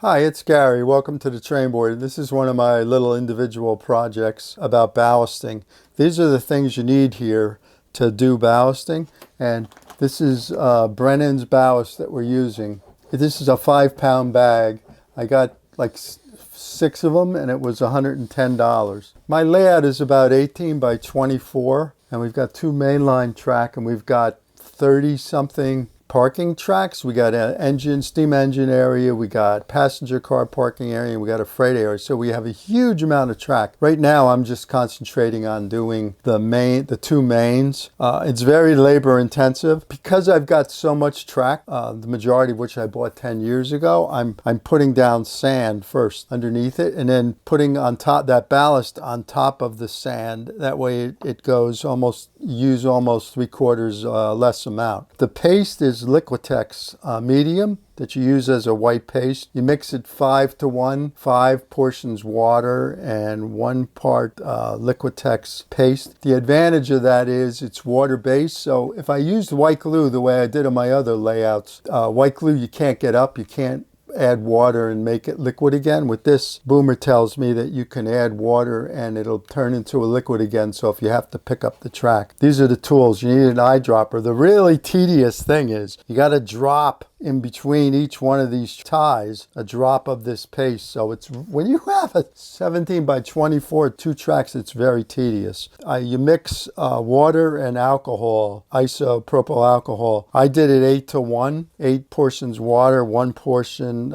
Hi, it's Gary. Welcome to the Trainboard. This is one of my little individual projects about ballasting. These are the things you need here to do ballasting, and this is Brennan's ballast that we're using. This is a 5-pound bag. I got like 6 of them, and it was $110. My layout is about 18 by 24, and we've got 2 mainline track, and we've got 30 something parking tracks. We got an steam engine area, we got passenger car parking area, and we got a freight area. So we have a huge amount of track. Right now I'm just concentrating on doing the 2 mains. It's very labor intensive. Because I've got so much track, the majority of which I bought 10 years ago, I'm putting down sand first underneath it, and then putting on top that ballast on top of the sand. That way it goes almost 3/4 less amount. The paste is Liquitex medium that you use as a white paste. You mix it 5-to-1, 5 portions water and 1 part Liquitex paste. The advantage of that is it's water-based, so if I used white glue the way I did on my other layouts, white glue you can't get up, you can't add water and make it liquid again. With this, Boomer tells me that you can add water and it'll turn into a liquid again, so if you have to pick up the track. These are the tools. You need an eyedropper. The really tedious thing is you got to drop in between each one of these ties a drop of this paste. So it's, when you have a 17 by 24 2 tracks, it's very tedious. You mix water and alcohol, isopropyl alcohol. I did it 8-to-1, 8 portions water, 1 portion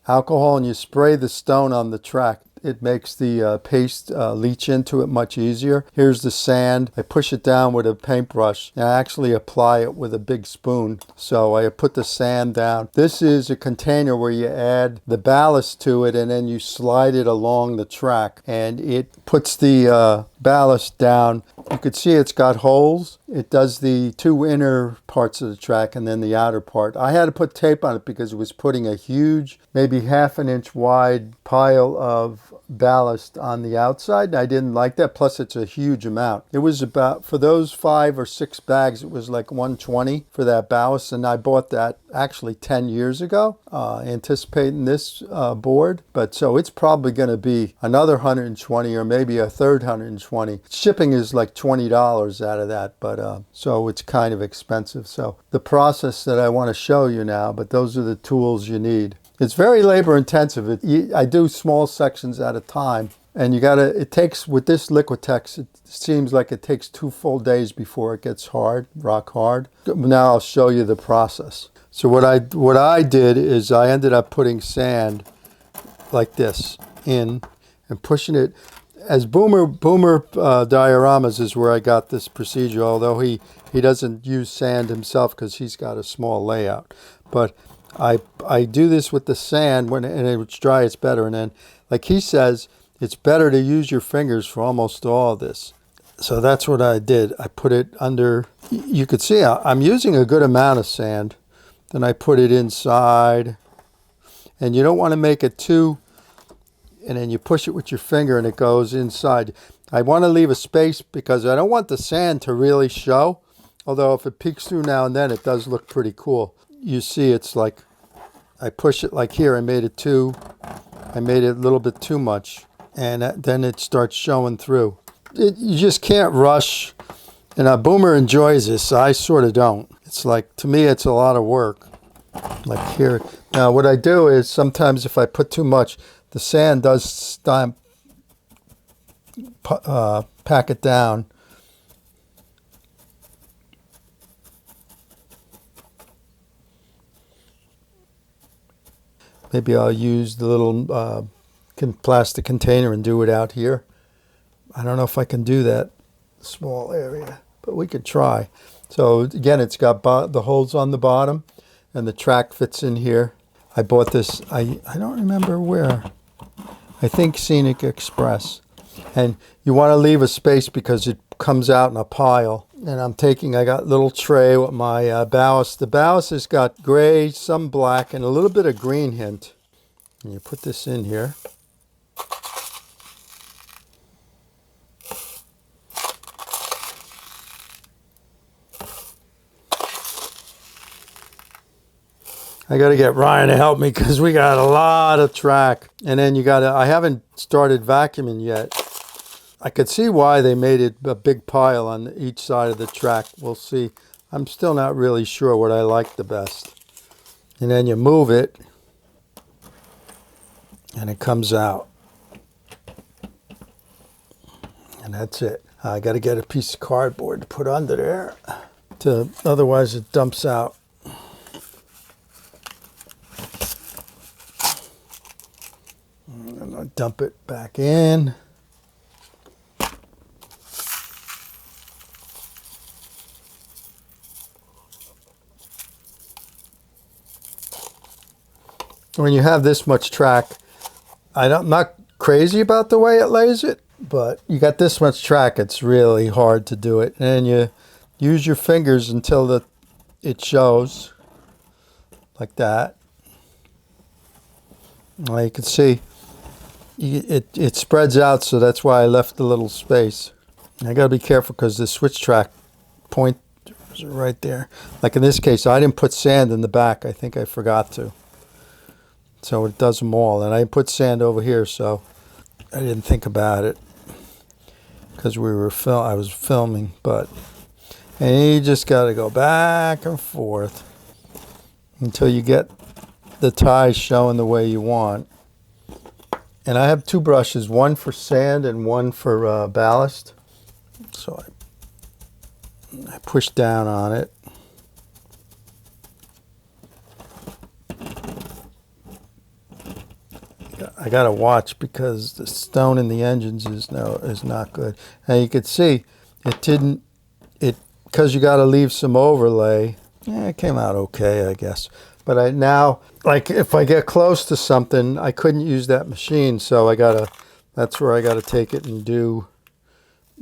alcohol, and you spray the stone on the track. It makes the paste leach into it much easier. Here's the sand. I push it down with a paintbrush, and I actually apply it with a big spoon. So I put the sand down. This is a container where you add the ballast to it, and then you slide it along the track, and it puts the ballast down. You could see it's got holes. It does the 2 inner parts of the track and then the outer part. I had to put tape on it because it was putting a huge, maybe 1/2 inch wide pile of ballast on the outside. I didn't like that. Plus it's a huge amount. It was about, for those 5 or 6 bags, it was like $120 for that ballast, and I bought that actually 10 years ago, anticipating this board. But so it's probably going to be another $120 or maybe a third $120. Shipping is like $20 out of that, but so it's kind of expensive. So the process that I want to show you now, but those are the tools you need. It's very labor intensive. I do small sections at a time, and it takes, with this Liquitex, it seems like it takes 2 full days before it gets hard, rock hard. Now I'll show you the process. So what I did is I ended up putting sand like this in and pushing it. As Boomer Dioramas is where I got this procedure, although he doesn't use sand himself because he's got a small layout. But I do this with the sand, and it's dry, it's better. And then, like he says, it's better to use your fingers for almost all of this. So that's what I did. I put it under, you could see I'm using a good amount of sand. Then I put it inside, and you don't want to make it too, and then you push it with your finger and it goes inside. I want to leave a space because I don't want the sand to really show, although if it peeks through now and then, it does look pretty cool. You see, it's like, I push it like here, I made it a little bit too much, and then it starts showing through. You just can't rush, and Boomer enjoys this, I sort of don't. It's like, to me, it's a lot of work. Like here. Now what I do is sometimes if I put too much, the sand does pack it down. Maybe I'll use the little plastic container and do it out here. I don't know if I can do that small area, but we could try. So again, it's got the holes on the bottom, and the track fits in here. I bought this, I don't remember where. I think Scenic Express. And you want to leave a space because it comes out in a pile. And I got a little tray with my ballast. The ballast has got gray, some black, and a little bit of green hint. And you put this in here. I got to get Ryan to help me because we got a lot of track. And then you got to, I haven't started vacuuming yet. I could see why they made it a big pile on each side of the track. We'll see. I'm still not really sure what I like the best. And then you move it and it comes out. And that's it. I got to get a piece of cardboard to put under there. Otherwise it dumps out. And I'll dump it back in. When you have this much track, I'm not crazy about the way it lays it, but you got this much track, it's really hard to do it. And you use your fingers until it shows, like that. Well, you can see it spreads out, so that's why I left a little space. I got to be careful because the switch track point is right there. Like in this case, I didn't put sand in the back. I think I forgot to. So it does them all. And I put sand over here, so I didn't think about it because I was filming. And you just got to go back and forth until you get the ties showing the way you want. And I have two brushes, one for sand and one for ballast. So I push down on it. I gotta watch because the stone in the engines is not good. And you can see because you got to leave some overlay. It came out okay, I guess. But now, like if I get close to something, I couldn't use that machine, so that's where I gotta take it and do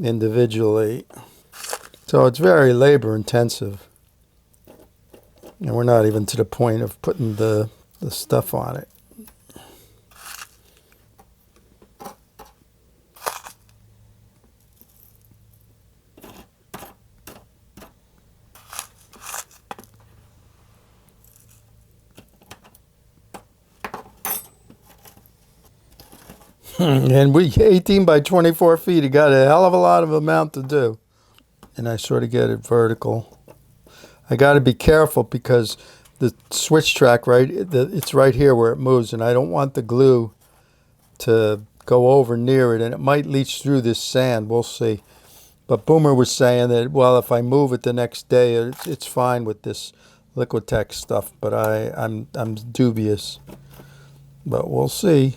individually. So it's very labor intensive. And we're not even to the point of putting the stuff on it. And 18 by 24 feet, it got a hell of a lot of amount to do. And I sort of get it vertical. I got to be careful because the switch track, it's right here where it moves, and I don't want the glue to go over near it, and it might leach through this sand. We'll see. But Boomer was saying that, well, if I move it the next day, it's fine with this Liquitex stuff, but I'm dubious. But we'll see.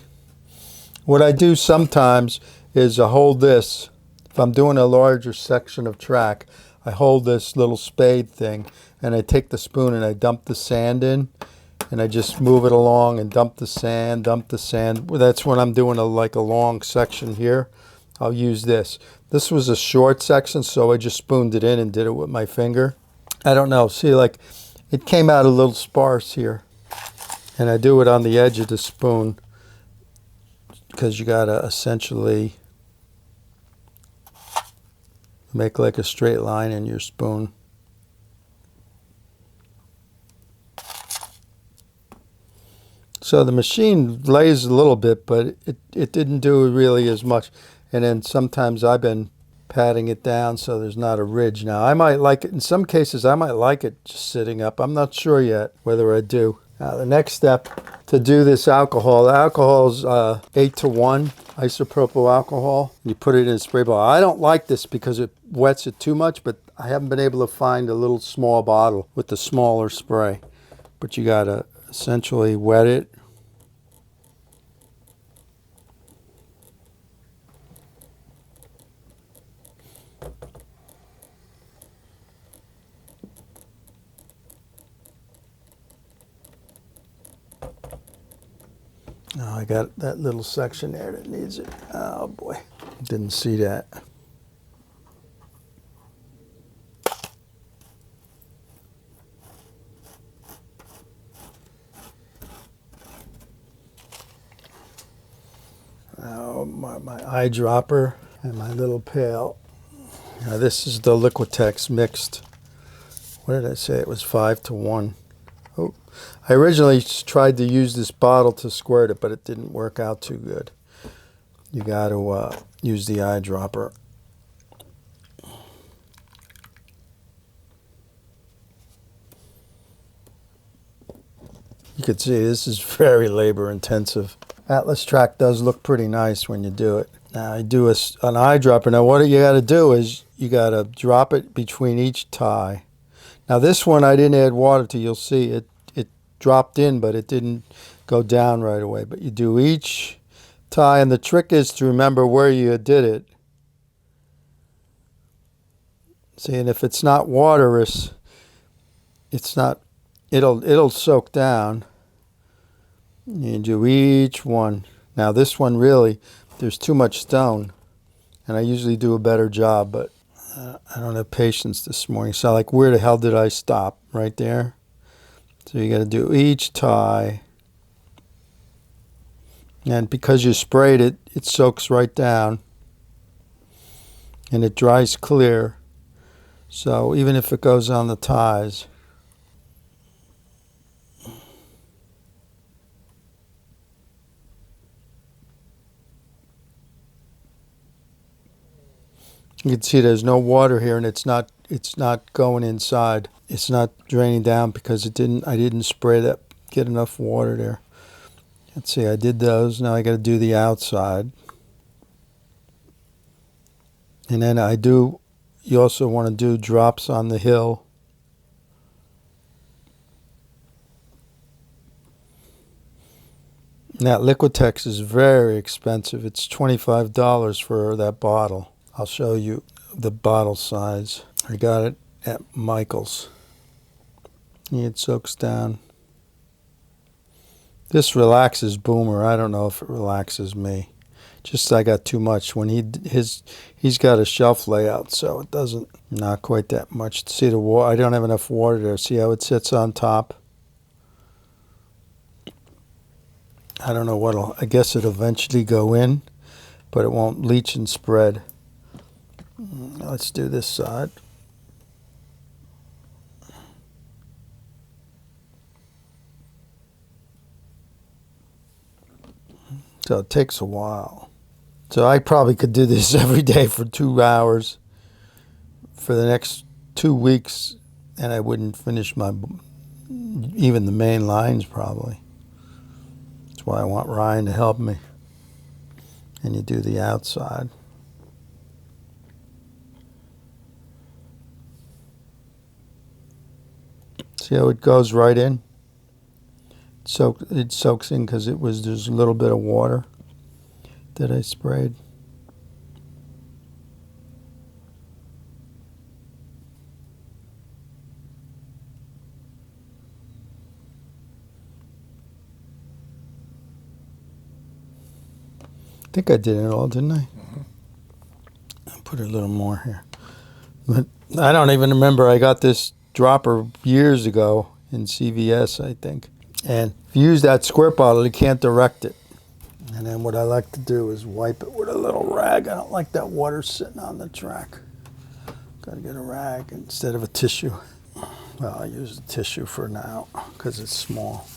What I do sometimes is I hold this. If I'm doing a larger section of track, I hold this little spade thing and I take the spoon and I dump the sand in and I just move it along and dump the sand. That's when I'm doing like a long section here. I'll use this. This was a short section, so I just spooned it in and did it with my finger. I don't know. See, like it came out a little sparse here. And I do it on the edge of the spoon, because you gotta essentially make like a straight line in your spoon. So the machine lays a little bit, but it didn't do really as much. And then sometimes I've been patting it down so there's not a ridge. Now I might like it, in some cases I might like it just sitting up. I'm not sure yet whether I do. Now the next step to do this alcohol, the alcohol is 8-to-1 isopropyl alcohol. You put it in a spray bottle. I don't like this because it wets it too much, but I haven't been able to find a little small bottle with the smaller spray. But you gotta essentially wet it. Oh, I got that little section there that needs it. Oh boy, didn't see that. Oh, my eyedropper and my little pail. Now this is the Liquitex mixed. What did I say? It was 5-to-1. Oh, I originally tried to use this bottle to squirt it, but it didn't work out too good. You got to use the eyedropper. You can see this is very labor intensive. Atlas track does look pretty nice when you do it. Now I do an eyedropper. Now what you got to do is you got to drop it between each tie. Now this one I didn't add water to. You'll see it dropped in, but it didn't go down right away. But you do each tie, and the trick is to remember where you did it. See, and if it's not waterous, it'll soak down. You do each one. Now this one really, there's too much stone, and I usually do a better job, but I don't have patience this morning. So like, where the hell did I stop? Right there. So you got to do each tie, and because you sprayed it, it soaks right down, and it dries clear. So even if it goes on the ties, you can see there's no water here, and it's not going inside. It's not draining down because I didn't spray that, get enough water there. Let's see, I did those. Now I got to do the outside. And then you also want to do drops on the hill. Now Liquitex is very expensive. It's $25 for that bottle. I'll show you the bottle size. I got it at Michael's. It soaks down. This relaxes Boomer. I don't know if it relaxes me. Just I got too much. When he's got a shelf layout, so it doesn't, not quite that much. See the water? I don't have enough water there. See how it sits on top? I don't know I guess it'll eventually go in, but it won't leach and spread. Let's do this side. So it takes a while. So I probably could do this every day for 2 hours for the next 2 weeks, and I wouldn't finish even the main lines probably. That's why I want Ryan to help me. And you do the outside. See how it goes right in? It soaks in because there's a little bit of water that I sprayed. I think I did it all, didn't I? Mm-hmm. I'll put a little more here. But I don't even remember. I got this dropper years ago in CVS, I think. And if you use that squirt bottle, you can't direct it. And then what I like to do is wipe it with a little rag. I don't like that water sitting on the track. Got to get a rag instead of a tissue. Well, I use a tissue for now because it's small.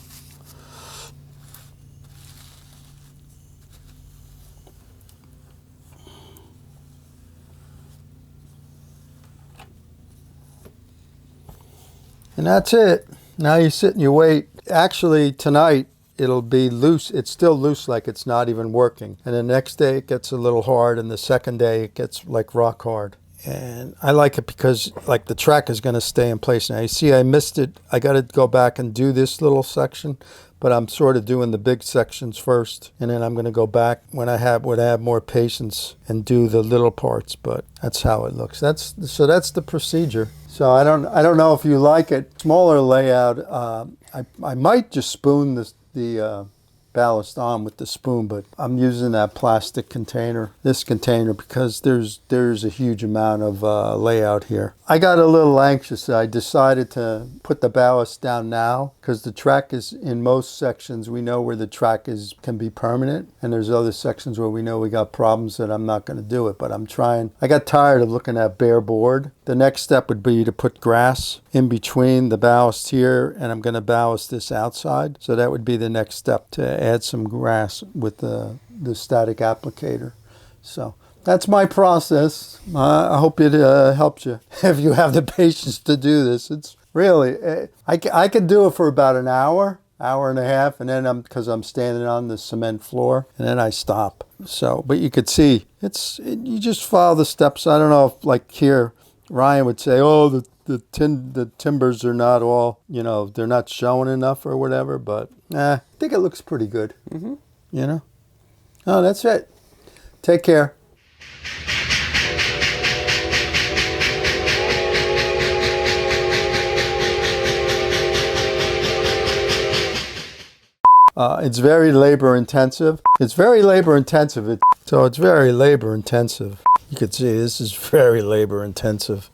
And that's it. Now you sit and you wait. Actually, tonight it'll be loose. It's still loose, like it's not even working. And the next day it gets a little hard, and the second day it gets like rock hard. And I like it because like the track is going to stay in place. Now you see I missed it. I got to go back and do this little section, but I'm sort of doing the big sections first, and then I'm going to go back when I have more patience and do the little parts. But that's how it looks. That's the procedure. So I don't know if you like it. Smaller layout. I might just spoon the ballast on with the spoon, but I'm using that plastic container, this container, because there's a huge amount of layout here. I got a little anxious. I decided to put the ballast down now because the track is, in most sections, we know where the track can be permanent, and there's other sections where we know we got problems that I'm not going to do it, but I'm trying. I got tired of looking at bare board. The next step would be to put grass, in between the ballast here, and I'm going to ballast this outside. So that would be the next step, to add some grass with the static applicator. So that's my process. I hope it helps you if you have the patience to do this. It's really, I could do it for about an hour and a half, and then because I'm standing on the cement floor, and then I stop. So, but you could see, you just follow the steps. I don't know if, like here, Ryan would say, oh, the timbers are not all, they're not showing enough or whatever, but I think it looks pretty good. Oh, that's it. Take care. It's very labor intensive. It's very labor intensive. So it's very labor intensive. You can see this is very labor intensive.